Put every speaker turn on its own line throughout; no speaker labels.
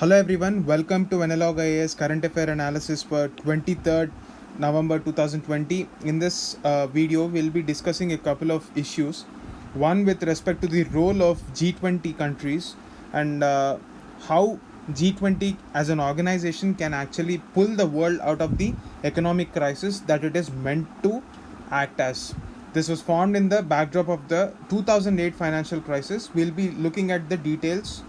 Hello everyone, welcome to Analog IAS Current Affair Analysis for 23rd November 2020. In this video, we'll be discussing a couple of issues. One with respect to the role of G20 countries and how G20 as an organization can actually pull the world out of the economic crisis that it is meant to act as. This was formed in the backdrop of the 2008 financial crisis. We'll be looking at the details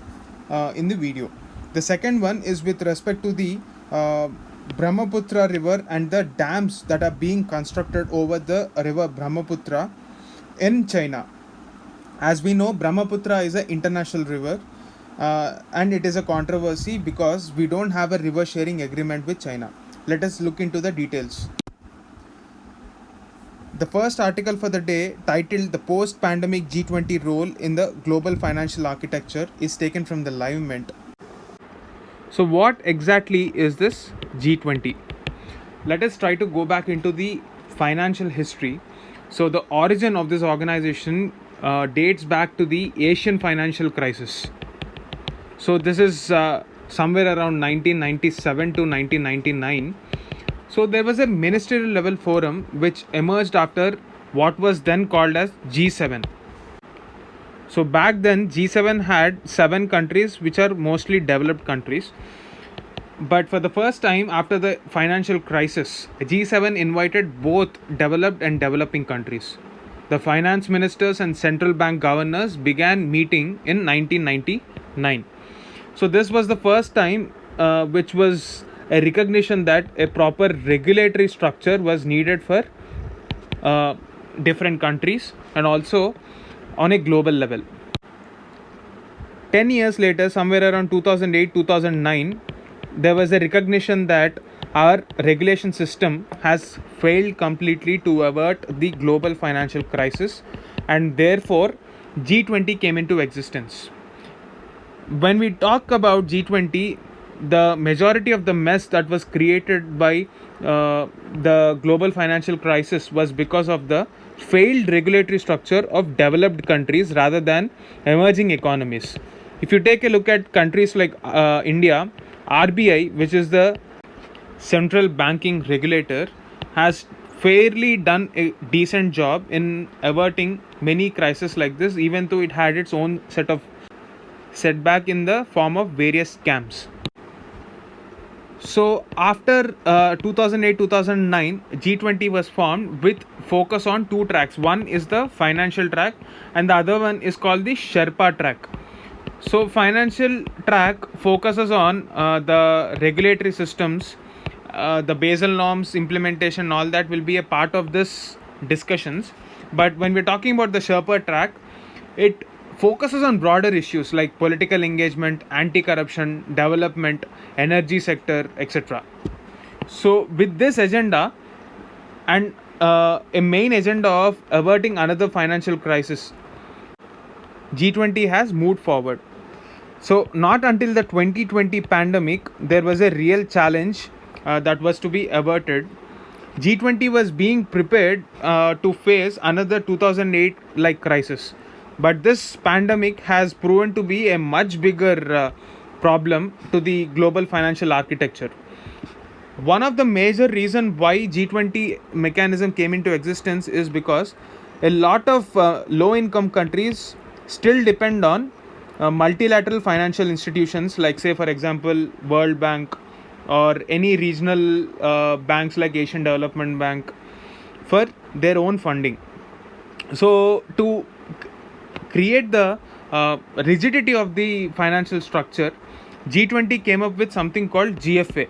in the video. The second one is with respect to the Brahmaputra river and the dams that are being constructed over the river Brahmaputra in China. As we know, Brahmaputra is an international river and it is a controversy because we don't have a river sharing agreement with China. Let us look into the details. The first article for the day, titled The Post-Pandemic G20 Role in the Global Financial Architecture, is taken from the Live Mint. So what exactly is this G20? Let us try to go back into the financial history. So the origin of this organization dates back to the Asian financial crisis. So this is somewhere around 1997 to 1999. So there was a ministerial level forum which emerged after what was then called as G7. So back then G7 had 7 countries which are mostly developed countries. But for the first time after the financial crisis, G7 invited both developed and developing countries. The finance ministers and central bank governors began meeting in 1999. So this was the first time which was a recognition that a proper regulatory structure was needed for different countries and also on a global level. 10 years later, somewhere around 2008-2009, there was a recognition that our regulation system has failed completely to avert the global financial crisis, and therefore G20 came into existence. When we talk about G20, the majority of the mess that was created by the global financial crisis was because of the failed regulatory structure of developed countries rather than emerging economies. If you take a look at countries like India, RBI, which is the central banking regulator, has fairly done a decent job in averting many crises like this, even though it had its own set of setback in the form of various scams. So after 2008-2009, G20 was formed with focus on 2 tracks. One is the financial track and the other one is called the Sherpa track. So financial track focuses on the regulatory systems, the Basel norms implementation, all that will be a part of this discussions. But when we're talking about the Sherpa track, it focuses on broader issues like political engagement, anti-corruption, development, energy sector, etc. So with this agenda and a main agenda of averting another financial crisis, G20 has moved forward. So not until the 2020 pandemic, there was a real challenge that was to be averted. G20 was being prepared to face another 2008 like crisis. But this pandemic has proven to be a much bigger problem to the global financial architecture. One of the major reasons why G20 mechanism came into existence is because a lot of low income countries still depend on multilateral financial institutions like, say, for example, World Bank or any regional banks like Asian Development Bank for their own funding. So to create the rigidity of the financial structure, G20 came up with something called GFA.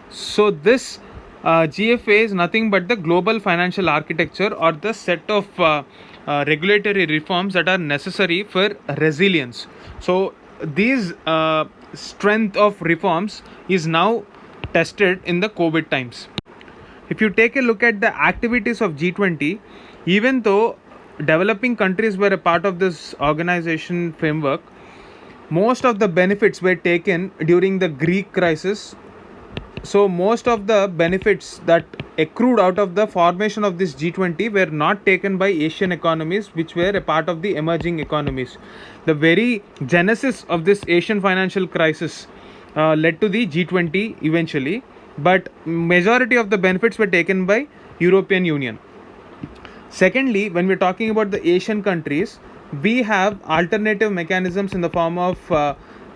So this GFA is nothing but the global financial architecture or the set of regulatory reforms that are necessary for resilience. So these strength of reforms is now tested in the COVID times. If you take a look at the activities of G20, even though developing countries were a part of this organization framework, most of the benefits were taken during the Greek crisis. So most of the benefits that accrued out of the formation of this G20 were not taken by Asian economies, which were a part of the emerging economies. The very genesis of this Asian financial crisis led to the G20 eventually, but majority of the benefits were taken by European Union. Secondly, when we're talking about the Asian countries, we have alternative mechanisms in the form of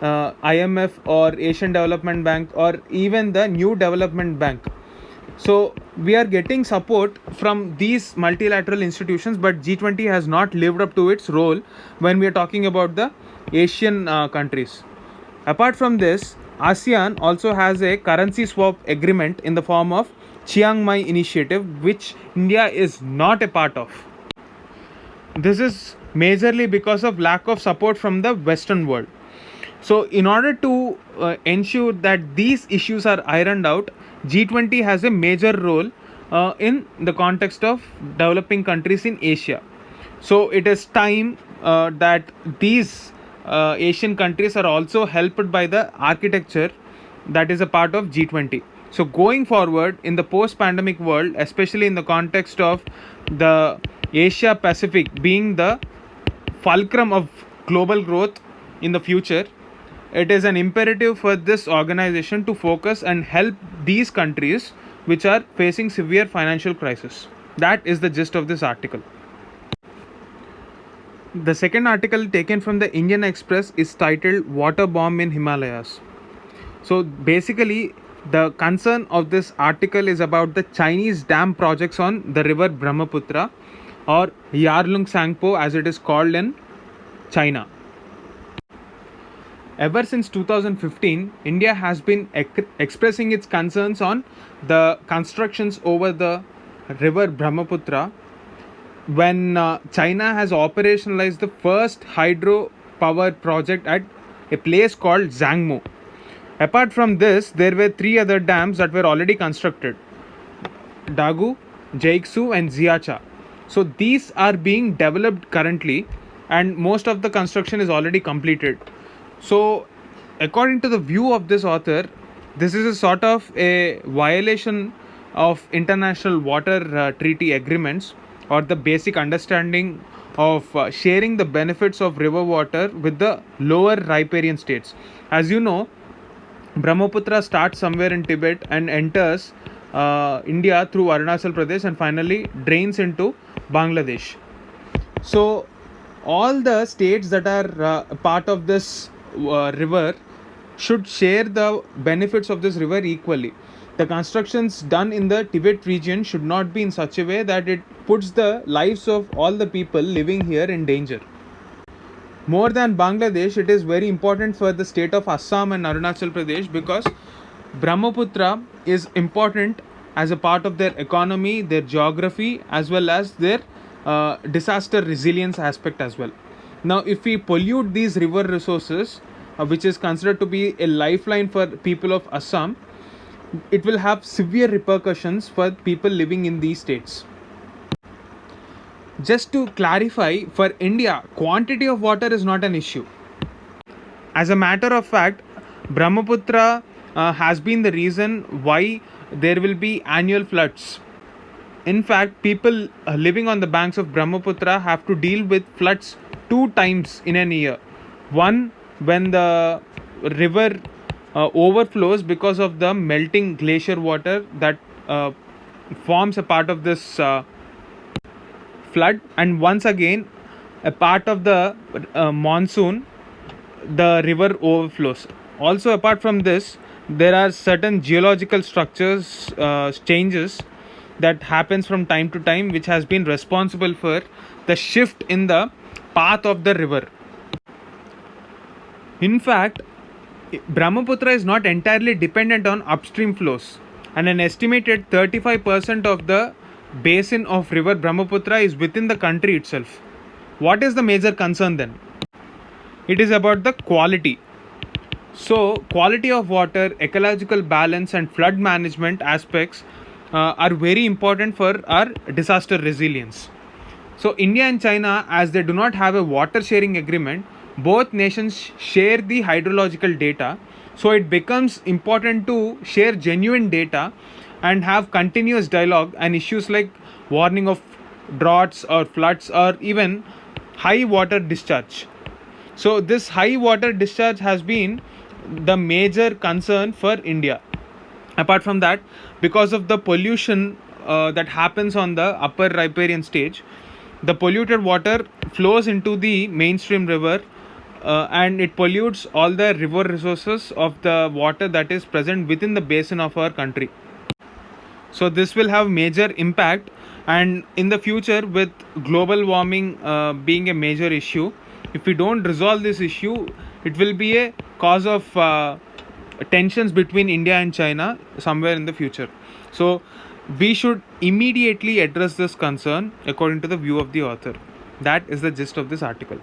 IMF or Asian Development Bank or even the New Development Bank. So we are getting support from these multilateral institutions, but G20 has not lived up to its role when we are talking about the Asian countries. Apart from this, ASEAN also has a currency swap agreement in the form of Chiang Mai Initiative, which India is not a part of. This is majorly because of lack of support from the Western world. So, in order to ensure that these issues are ironed out, G20 has a major role in the context of developing countries in Asia. So, it is time that these Asian countries are also helped by the architecture that is a part of G20. So, going forward in the post pandemic world, especially in the context of the Asia Pacific being the fulcrum of global growth in the future, it is an imperative for this organization to focus and help these countries which are facing severe financial crisis. That is the gist of this article. The second article taken from the Indian Express is titled Water Bomb in Himalayas. So basically, the concern of this article is about the Chinese dam projects on the river Brahmaputra, or Yarlung Sangpo as it is called in China. Ever since 2015, India has been expressing its concerns on the constructions over the river Brahmaputra when China has operationalized the first hydro power project at a place called Zhangmo. Apart from this, there were three other dams that were already constructed: Dagu, Jiangsu and Ziacha. So these are being developed currently and most of the construction is already completed. So according to the view of this author, this is a sort of a violation of international water treaty agreements, or the basic understanding of sharing the benefits of river water with the lower riparian states. As you know, Brahmaputra starts somewhere in Tibet and enters India through Arunachal Pradesh and finally drains into Bangladesh. So all the states that are part of this river should share the benefits of this river equally. The constructions done in the Tibet region should not be in such a way that it puts the lives of all the people living here in danger. More than Bangladesh, it is very important for the state of Assam and Arunachal Pradesh because Brahmaputra is important as a part of their economy, their geography, as well as their disaster resilience aspect as well. Now, if we pollute these river resources, which is considered to be a lifeline for people of Assam, it will have severe repercussions for people living in these states. Just to clarify, for India, quantity of water is not an issue. As a matter of fact, Brahmaputra has been the reason why there will be annual floods. In fact, people living on the banks of Brahmaputra have to deal with floods 2 times in a year. One, when the river overflows because of the melting glacier water that forms a part of this flood, and once again a part of the monsoon, the river overflows. Also, apart from this, there are certain geological structures changes that happens from time to time, which has been responsible for the shift in the path of the river. In fact, Brahmaputra is not entirely dependent on upstream flows, and an estimated 35% of the basin of river Brahmaputra is within the country itself. What is the major concern then? It is about the quality. So, quality of water, ecological balance, and flood management aspects are very important for our disaster resilience. So, India and China, as they do not have a water sharing agreement, both nations share the hydrological data. So, it becomes important to share genuine data and have continuous dialogue, and issues like warning of droughts or floods or even high water discharge. So this high water discharge has been the major concern for India. Apart from that, because of the pollution that happens on the upper riparian stage, the polluted water flows into the mainstream river, and it pollutes all the river resources of the water that is present within the basin of our country. So this will have major impact, and in the future, with global warming being a major issue, if we don't resolve this issue, it will be a cause of tensions between India and China somewhere in the future. So we should immediately address this concern according to the view of the author. That is the gist of this article.